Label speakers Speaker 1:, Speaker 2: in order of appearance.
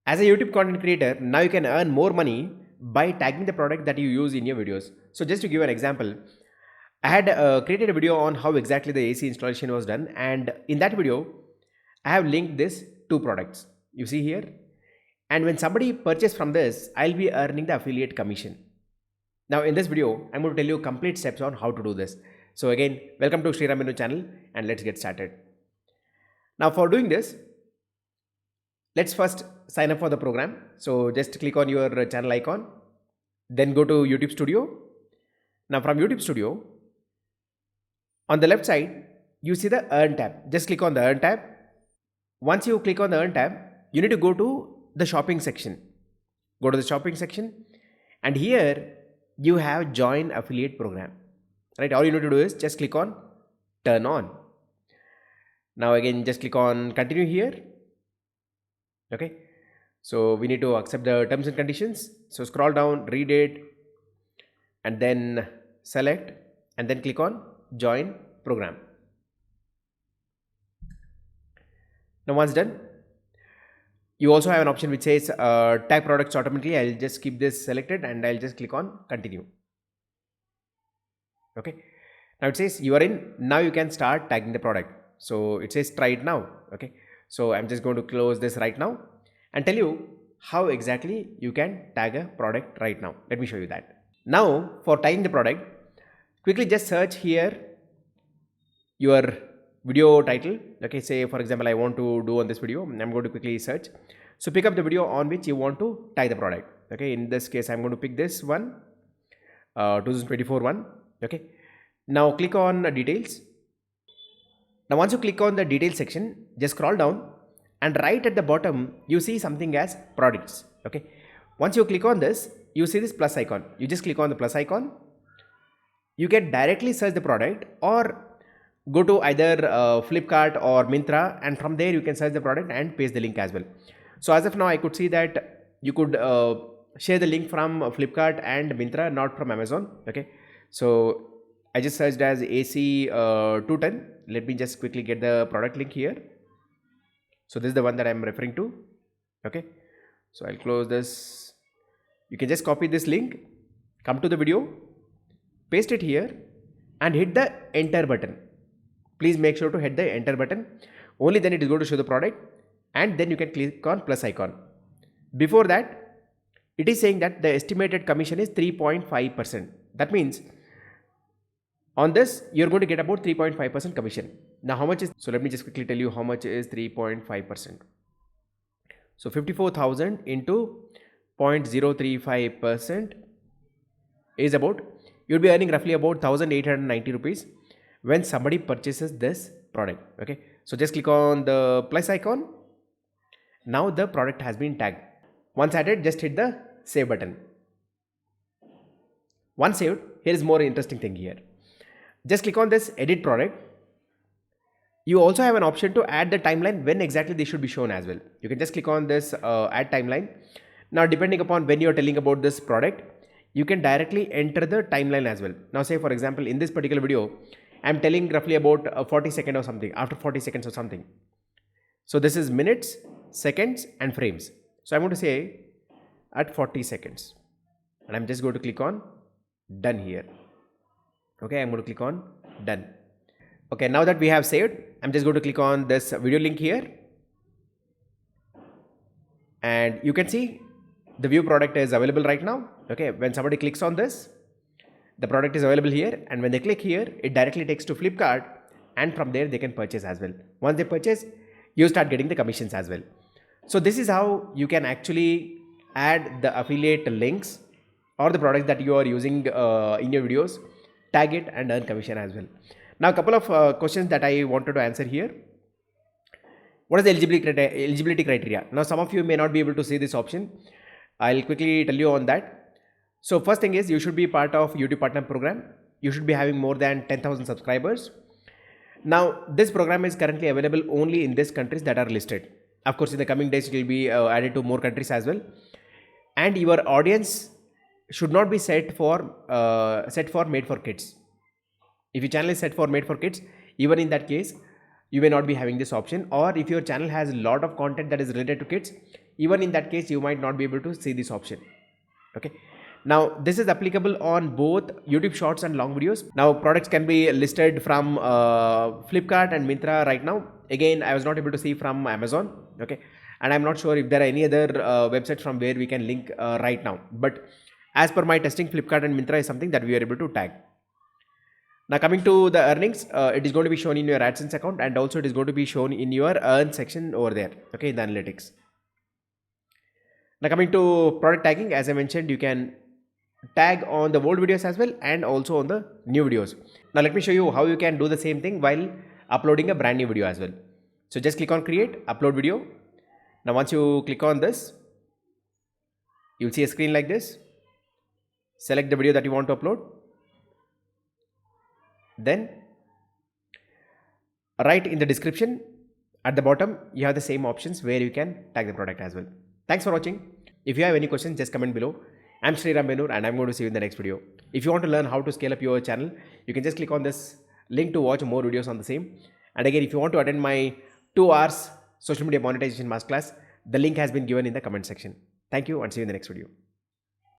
Speaker 1: As a YouTube content creator, now you can earn more money by tagging the product that you use in your videos. So just to give an example, I had created a video on how exactly the AC installation was done, and in that video I have linked this two products you see here, and when somebody purchases from this, I'll be earning the affiliate commission. Now in this video I'm going to tell you complete steps on how to do this. So again, welcome to Sriram channel and let's get started. Now for doing this, let's first sign up for the program. So just click on your channel icon, then go to YouTube Studio. Now from YouTube Studio, on the left side, you see the Earn tab. Just click on the Earn tab. Once you click on the Earn tab, you need to go to the shopping section. Go to the shopping section, and here you have Join Affiliate Program. Right? All you need to do is just click on Turn On. Now again, just click on Continue here. Okay. So we need to accept the terms and conditions. So scroll down, read it, and then select, and then click on Join Program. Now once done, you also have an option which says tag products automatically. I'll just keep this selected and I'll just click on Continue. Okay. Now it says you are in. Now you can start tagging the product. So it says try it now. Okay. So I'm just going to close this right now and tell you how exactly you can tag a product right now. Let me show you that. Now for tagging the product, quickly just search here your video title. Okay, say for example I want to do on this video, I'm going to quickly search. So pick up the video on which you want to tag the product. Okay, in this case I'm going to pick this one, 2024 one. Okay, now click on details. Now once you click on the details section, just scroll down and right at the bottom you see something as products. Okay, once you click on this, you see this plus icon. You just click on the plus icon. You can directly search the product or go to either Flipkart or Myntra, and from there you can search the product and paste the link as well. So as of now I could see that you could share the link from Flipkart and Myntra, not from Amazon. Okay, so I just searched as AC 210. Let me just quickly get the product link here. So this is the one that I am referring to. Okay, so I'll close this. You can just copy this link, come to the video, paste it here and hit the enter button. Please make sure to hit the enter button. Only then it is going to show the product, and then you can click on plus icon. Before that, it is saying that the estimated commission is 3.5%. That means on this you're going to get about 3.5% commission. Now how much is, so let me just quickly tell you how much is 3.5%. So 54,000 into 0.035% is about, you'll be earning roughly about 1,890 rupees when somebody purchases this product. Okay, so just click on the plus icon. Now the product has been tagged. Once added, just hit the save button. Once saved, here is more interesting thing here. Just click on this edit product. You also have an option to add the timeline when exactly they should be shown as well. You can just click on this add timeline. Now depending upon when you are telling about this product, you can directly enter the timeline as well. Now say for example in this particular video, I'm telling roughly about 40 seconds or something, after 40 seconds or something. So this is minutes, seconds and frames. So I'm going to say at 40 seconds and I'm just going to click on done here. Okay, I'm going to click on done. Okay, now that we have saved, I'm just going to click on this video link here. And you can see the view product is available right now. Okay, when somebody clicks on this, the product is available here, and when they click here, it directly takes to Flipkart, and from there they can purchase as well. Once they purchase, you start getting the commissions as well. So this is how you can actually add the affiliate links or the products that you are using in your videos, tag it and earn commission as well. Now a couple of questions that I wanted to answer here. What is the eligibility criteria? Now some of you may not be able to see this option. I'll quickly tell you on that. So first thing is you should be part of YouTube Partner Program. You should be having more than 10,000 subscribers. Now this program is currently available only in these countries that are listed. Of course in the coming days it will be added to more countries as well. And your audience should not be set for made for kids. If your channel is set for made for kids, even in that case you may not be having this option. Or if your channel has a lot of content that is related to kids, even in that case you might not be able to see this option. Okay, now this is applicable on both YouTube Shorts and long videos. Now products can be listed from Flipkart and Myntra right now. Again, I was not able to see from Amazon. Okay, and I'm not sure if there are any other websites from where we can link right now, but as per my testing, Flipkart and Myntra is something that we are able to tag. Now coming to the earnings, it is going to be shown in your AdSense account, and also it is going to be shown in your earn section over there, okay, in the analytics. Now coming to product tagging, as I mentioned, you can tag on the old videos as well and also on the new videos. Now let me show you how you can do the same thing while uploading a brand new video as well. So just click on create, upload video. Now once you click on this, you'll see a screen like this. Select the video that you want to upload. Then right in the description at the bottom, you have the same options where you can tag the product as well. Thanks for watching. If you have any questions, just comment below. I'm Sriram Benur and I'm going to see you in the next video. If you want to learn how to scale up your channel, you can just click on this link to watch more videos on the same. And again, if you want to attend my 2 hours social media monetization masterclass, the link has been given in the comment section. Thank you and see you in the next video.